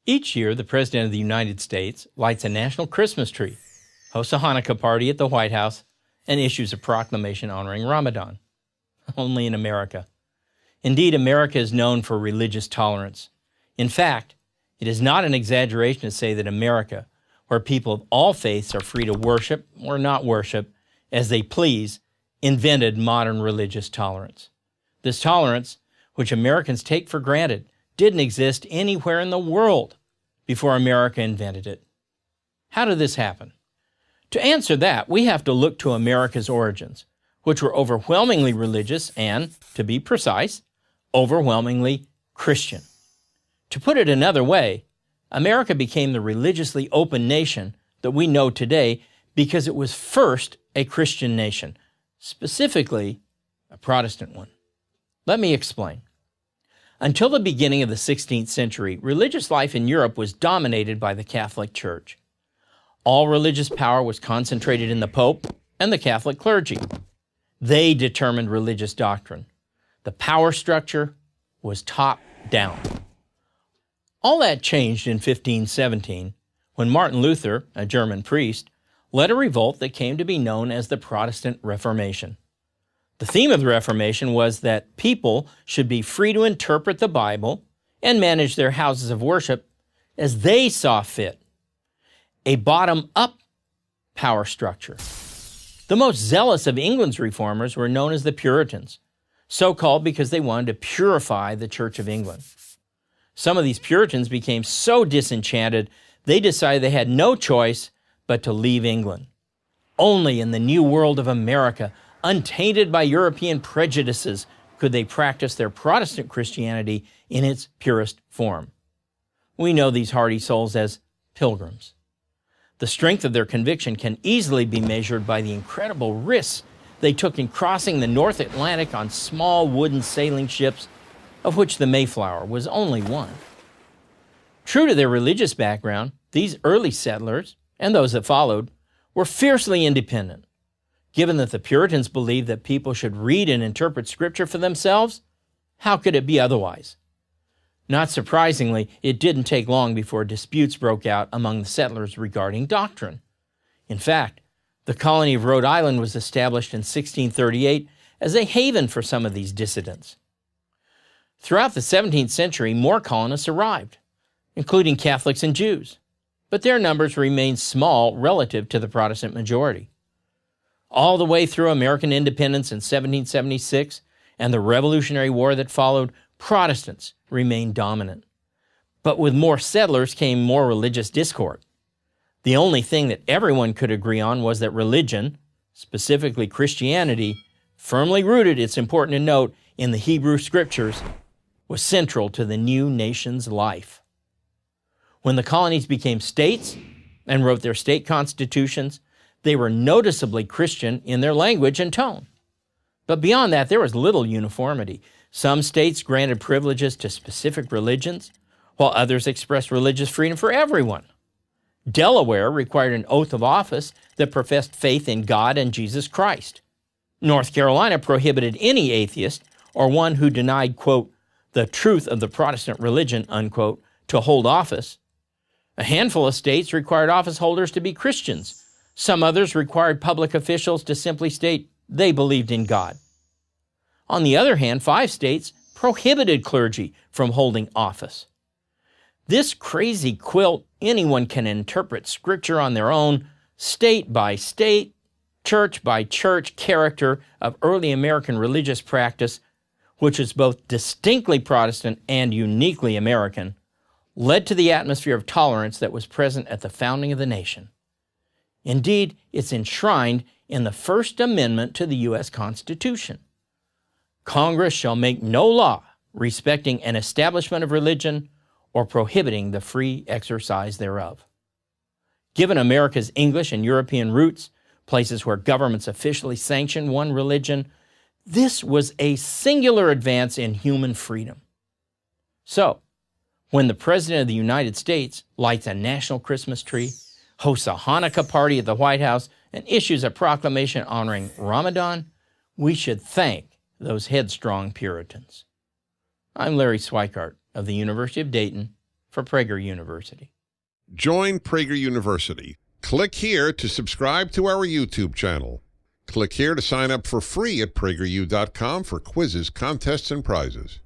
Each year, the President of the United States lights a national Christmas tree, hosts a Hanukkah party at the White House, and issues a proclamation honoring Ramadan. Only in America. Indeed, America is known for religious tolerance. In fact, it is not an exaggeration to say that America, where people of all faiths are free to worship or not worship as they please, invented modern religious tolerance. This tolerance, which Americans take for granted, didn't exist anywhere in the world before America invented it. How did this happen? To answer that, we have to look to America's origins, which were overwhelmingly religious and, to be precise, overwhelmingly Christian. To put it another way, America became the religiously open nation that we know today because it was first a Christian nation, specifically a Protestant one. Let me explain. Until the beginning of the 16th century, religious life in Europe was dominated by the Catholic Church. All religious power was concentrated in the Pope and the Catholic clergy. They determined religious doctrine. The power structure was top-down. All that changed in 1517 when Martin Luther, a German priest, led a revolt that came to be known as the Protestant Reformation. The theme of the Reformation was that people should be free to interpret the Bible and manage their houses of worship as they saw fit. A bottom-up power structure. The most zealous of England's reformers were known as the Puritans, so called because they wanted to purify the Church of England. Some of these Puritans became so disenchanted, they decided they had no choice but to leave England. Only in the new world of America, untainted by European prejudices, could they practice their Protestant Christianity in its purest form. We know these hardy souls as pilgrims. The strength of their conviction can easily be measured by the incredible risks they took in crossing the North Atlantic on small wooden sailing ships, of which the Mayflower was only one. True to their religious background, these early settlers, and those that followed, were fiercely independent. Given that the Puritans believed that people should read and interpret Scripture for themselves, how could it be otherwise? Not surprisingly, it didn't take long before disputes broke out among the settlers regarding doctrine. In fact, the colony of Rhode Island was established in 1638 as a haven for some of these dissidents. Throughout the 17th century, more colonists arrived, including Catholics and Jews, but their numbers remained small relative to the Protestant majority. All the way through American independence in 1776 and the Revolutionary War that followed, Protestants remained dominant. But with more settlers came more religious discord. The only thing that everyone could agree on was that religion, specifically Christianity, firmly rooted, it's important to note, in the Hebrew Scriptures, was central to the new nation's life. When the colonies became states and wrote their state constitutions, they were noticeably Christian in their language and tone. But beyond that, there was little uniformity. Some states granted privileges to specific religions, while others expressed religious freedom for everyone. Delaware required an oath of office that professed faith in God and Jesus Christ. North Carolina prohibited any atheist or one who denied, quote, the truth of the Protestant religion, unquote, to hold office. A handful of states required office holders to be Christians. Some others required public officials to simply state they believed in God. On the other hand, 5 states prohibited clergy from holding office. This crazy quilt, anyone can interpret Scripture on their own, state by state, church by church character of early American religious practice, which is both distinctly Protestant and uniquely American, led to the atmosphere of tolerance that was present at the founding of the nation. Indeed, it's enshrined in the First Amendment to the U.S. Constitution. Congress shall make no law respecting an establishment of religion or prohibiting the free exercise thereof. Given America's English and European roots, places where governments officially sanction one religion, this was a singular advance in human freedom. So, when the President of the United States lights a national Christmas tree, hosts a Hanukkah party at the White House, and issues a proclamation honoring Ramadan, we should thank those headstrong Puritans. I'm Larry Swikart of the University of Dayton, for Prager University. Join Prager University. Click here to subscribe to our YouTube channel. Click here to sign up for free at prageru.com for quizzes, contests, and prizes.